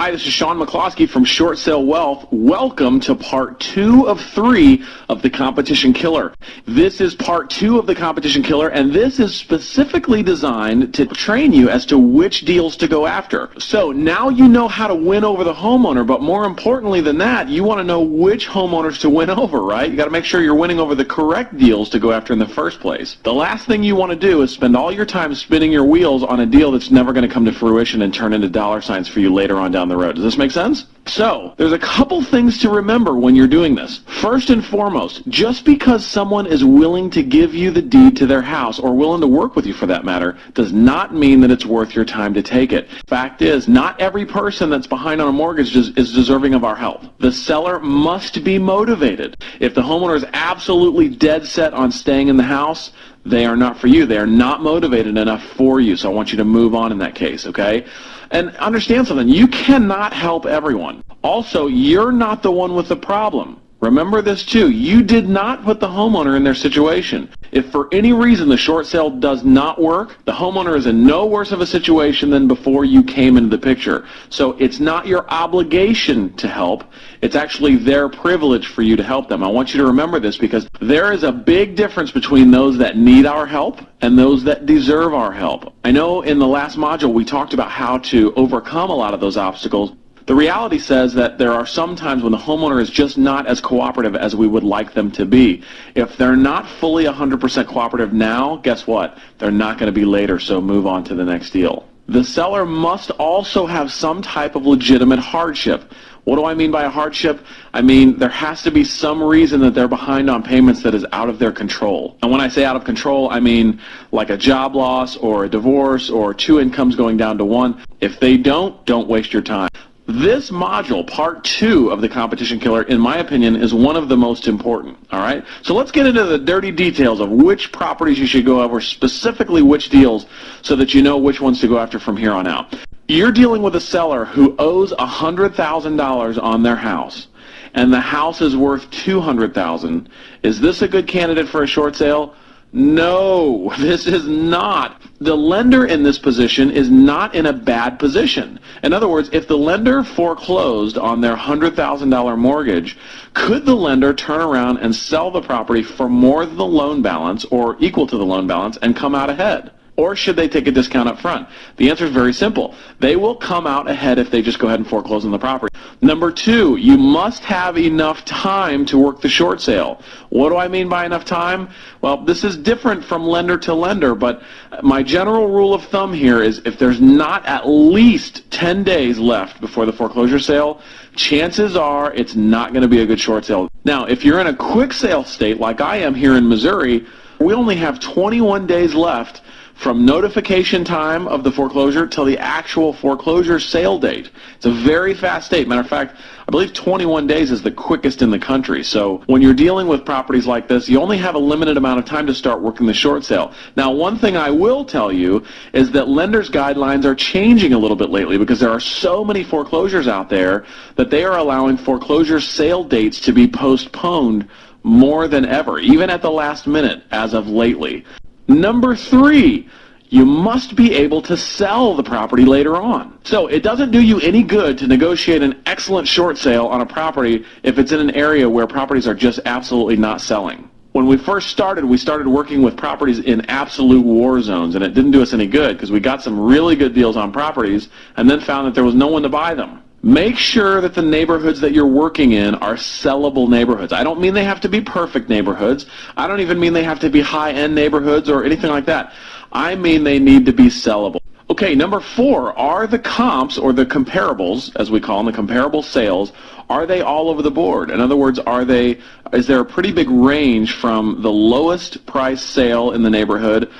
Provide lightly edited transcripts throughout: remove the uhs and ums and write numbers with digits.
Hi, this is Sean McCloskey from Short Sale Wealth. Welcome to part 2 of 3 of the Competition Killer. This is part 2 of the Competition Killer, and this is specifically designed to train you as to which deals to go after. So now you know how to win over the homeowner, but more importantly than that, you want to know which homeowners to win over, right? You got to make sure you're winning over the correct deals to go after in the first place. The last thing you want to do is spend all your time spinning your wheels on a deal that's never going to come to fruition and turn into dollar signs for you later on down the road. Does this make sense? So, there's a couple things to remember when you're doing this. First and foremost, just because someone is willing to give you the deed to their house, or willing to work with you for that matter, does not mean that it's worth your time to take it. Fact is, not every person that's behind on a mortgage is deserving of our help. The seller must be motivated. If the homeowner is absolutely dead set on staying in the house, they are not for you. They are not motivated enough for you. So I want you to move on in that case, okay? And understand something. You cannot help everyone. Also, you're not the one with the problem. Remember this too. You did not put the homeowner in their situation. If for any reason the short sale does not work, the homeowner is in no worse of a situation than before you came into the picture. So it's not your obligation to help. It's actually their privilege for you to help them. I want you to remember this because there is a big difference between those that need our help and those that deserve our help. I know in the last module we talked about how to overcome a lot of those obstacles. The reality says that there are some times when the homeowner is just not as cooperative as we would like them to be. If they're not fully 100% cooperative now, guess what? They're not going to be later, so move on to the next deal. The seller must also have some type of legitimate hardship. What do I mean by a hardship? I mean there has to be some reason that they're behind on payments that is out of their control. And when I say out of control, I mean like a job loss or a divorce or 2 incomes going down to 1. If they don't waste your time. This module, part 2 of the Competition Killer, in my opinion, is one of the most important, all right? So let's get into the dirty details of which properties you should go over, specifically which deals, so that you know which ones to go after from here on out. You're dealing with a seller who owes $100,000 on their house, and the house is worth $200,000. Is this a good candidate for a short sale? No, this is not. The lender in this position is not in a bad position. In other words, if the lender foreclosed on their $100,000 mortgage, could the lender turn around and sell the property for more than the loan balance or equal to the loan balance and come out ahead? Or should they take a discount up front? The answer is very simple. They will come out ahead if they just go ahead and foreclose on the property. Number 2, you must have enough time to work the short sale. What do I mean by enough time? Well, this is different from lender to lender, but my general rule of thumb here is if there's not at least 10 days left before the foreclosure sale, chances are it's not going to be a good short sale. Now, if you're in a quick sale state like I am here in Missouri, we only have 21 days left from notification time of the foreclosure till the actual foreclosure sale date. It's a very fast state. Matter of fact, I believe 21 days is the quickest in the country. So when you're dealing with properties like this, you only have a limited amount of time to start working the short sale. Now, one thing I will tell you is that lenders' guidelines are changing a little bit lately because there are so many foreclosures out there that they are allowing foreclosure sale dates to be postponed more than ever, even at the last minute as of lately. Number 3, you must be able to sell the property later on. So it doesn't do you any good to negotiate an excellent short sale on a property if it's in an area where properties are just absolutely not selling. When we first started, we started working with properties in absolute war zones, and it didn't do us any good because we got some really good deals on properties and then found that there was no one to buy them. Make sure that the neighborhoods that you're working in are sellable neighborhoods. I don't mean they have to be perfect neighborhoods. I don't even mean they have to be high-end neighborhoods or anything like that. I mean they need to be sellable. Okay, number 4, are the comps or the comparables, as we call them, the comparable sales, are they all over the board? In other words, is there a pretty big range from the lowest price sale in the neighborhood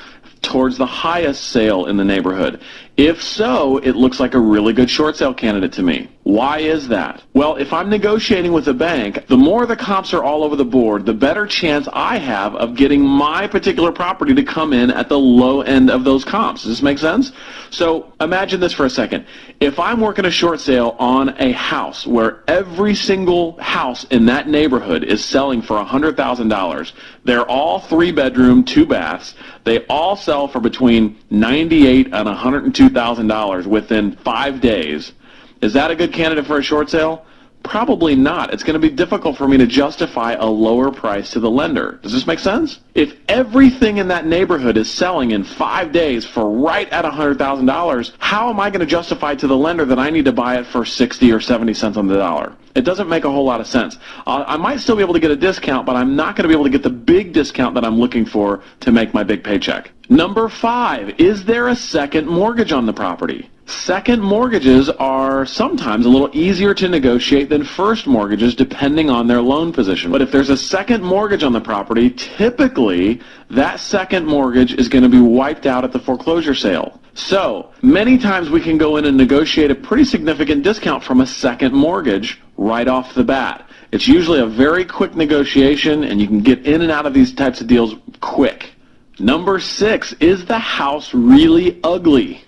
towards the highest sale in the neighborhood? If so, it looks like a really good short sale candidate to me. Why is that? Well, if I'm negotiating with a bank, the more the comps are all over the board, the better chance I have of getting my particular property to come in at the low end of those comps. Does this make sense? So imagine this for a second. If I'm working a short sale on a house where every single house in that neighborhood is selling for $100,000, they're all 3-bedroom, 2 baths, they all sell for between $98,000 and $102,000 within 5 days. Is that a good candidate for a short sale? Probably not. It's going to be difficult for me to justify a lower price to the lender. Does this make sense? If everything in that neighborhood is selling in 5 days for right at $100,000, how am I going to justify to the lender that I need to buy it for 60 or 70 cents on the dollar? It doesn't make a whole lot of sense. I might still be able to get a discount, but I'm not going to be able to get the big discount that I'm looking for to make my big paycheck. Number 5, is there a second mortgage on the property? Second mortgages are sometimes a little easier to negotiate than first mortgages depending on their loan position. But if there's a second mortgage on the property, typically that second mortgage is going to be wiped out at the foreclosure sale. So many times we can go in and negotiate a pretty significant discount from a second mortgage right off the bat. It's usually a very quick negotiation, and you can get in and out of these types of deals quick. Number 6, is the house really ugly?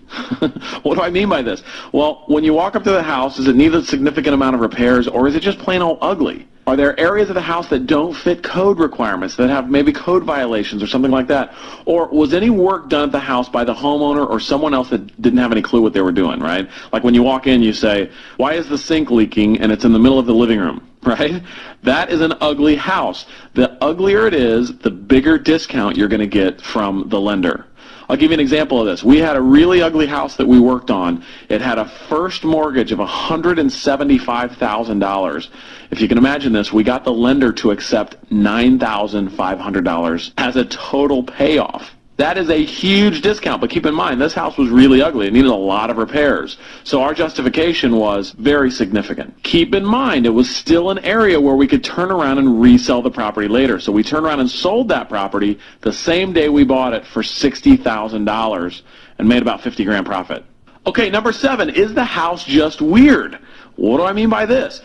What do I mean by this? Well, when you walk up to the house, does it need a significant amount of repairs, or is it just plain old ugly? Are there areas of the house that don't fit code requirements, that have maybe code violations or something like that? Or was any work done at the house by the homeowner or someone else that didn't have any clue what they were doing, right? Like when you walk in, you say, why is the sink leaking, and it's in the middle of the living room, right? That is an ugly house. The uglier it is, the bigger discount you're going to get from the lender. I'll give you an example of this. We had a really ugly house that we worked on. It had a first mortgage of $175,000. If you can imagine this, we got the lender to accept $9,500 as a total payoff. That is a huge discount, but keep in mind, this house was really ugly. It needed a lot of repairs. So our justification was very significant. Keep in mind, it was still an area where we could turn around and resell the property later. So we turned around and sold that property the same day we bought it for $60,000 and made about 50 grand profit. Okay, number 7, is the house just weird? What do I mean by this?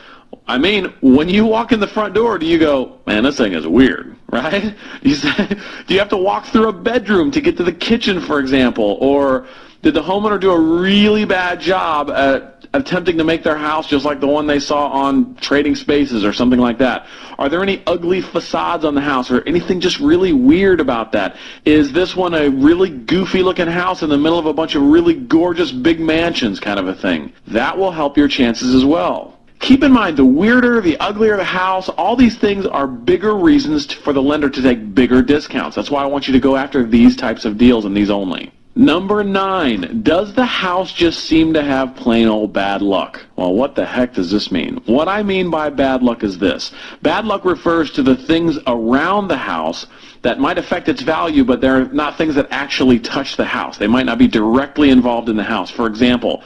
I mean, when you walk in the front door, do you go, man, this thing is weird, right? Do you have to walk through a bedroom to get to the kitchen, for example? Or did the homeowner do a really bad job at attempting to make their house just like the one they saw on Trading Spaces or something like that? Are there any ugly facades on the house or anything just really weird about that? Is this one a really goofy looking house in the middle of a bunch of really gorgeous big mansions kind of a thing? That will help your chances as well. Keep in mind, the weirder, the uglier the house, all these things are bigger reasons for the lender to take bigger discounts. That's why I want you to go after these types of deals and these only. Number 9, does the house just seem to have plain old bad luck? Well, what the heck does this mean? What I mean by bad luck is this. Bad luck refers to the things around the house that might affect its value, but they're not things that actually touch the house. They might not be directly involved in the house. For example,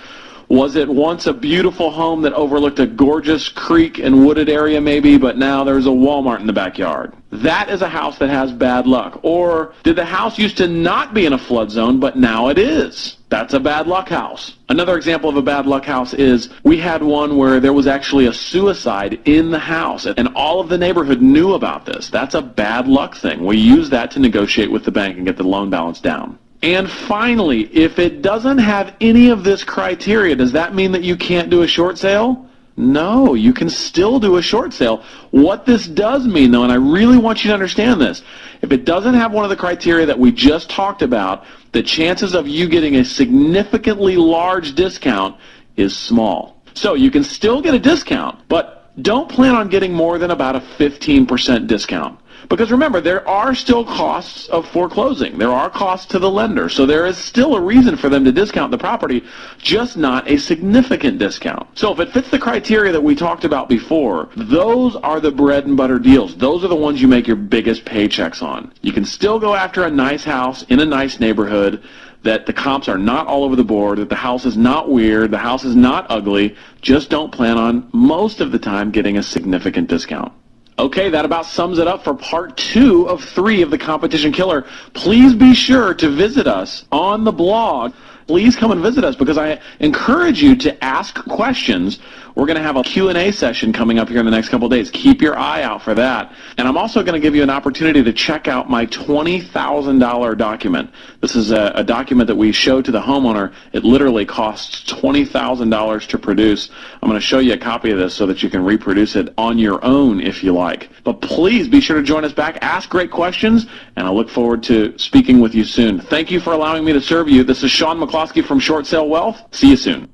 was it once a beautiful home that overlooked a gorgeous creek and wooded area maybe, but now there's a Walmart in the backyard? That is a house that has bad luck. Or did the house used to not be in a flood zone, but now it is? That's a bad luck house. Another example of a bad luck house is we had one where there was actually a suicide in the house, and all of the neighborhood knew about this. That's a bad luck thing. We use that to negotiate with the bank and get the loan balance down. And finally, if it doesn't have any of this criteria, does that mean that you can't do a short sale? No, you can still do a short sale. What this does mean, though, and I really want you to understand this, if it doesn't have one of the criteria that we just talked about, the chances of you getting a significantly large discount is small. So you can still get a discount, but don't plan on getting more than about a 15% discount. Because remember, there are still costs of foreclosing. There are costs to the lender. So there is still a reason for them to discount the property, just not a significant discount. So if it fits the criteria that we talked about before, those are the bread and butter deals. Those are the ones you make your biggest paychecks on. You can still go after a nice house in a nice neighborhood, that the comps are not all over the board, that the house is not weird, the house is not ugly. Just don't plan on, most of the time, getting a significant discount. Okay, that about sums it up for part 2 of 3 of the Competition Killer. Please be sure to visit us on the blog. Please come and visit us because I encourage you to ask questions. We're going to have a Q&A session coming up here in the next couple of days. Keep your eye out for that. And I'm also going to give you an opportunity to check out my $20,000 document. This is a document that we show to the homeowner. It literally costs $20,000 to produce. I'm going to show you a copy of this so that you can reproduce it on your own if you like. But please be sure to join us back. Ask great questions, and I look forward to speaking with you soon. Thank you for allowing me to serve you. This is Sean McCloskey from Short Sale Wealth. See you soon.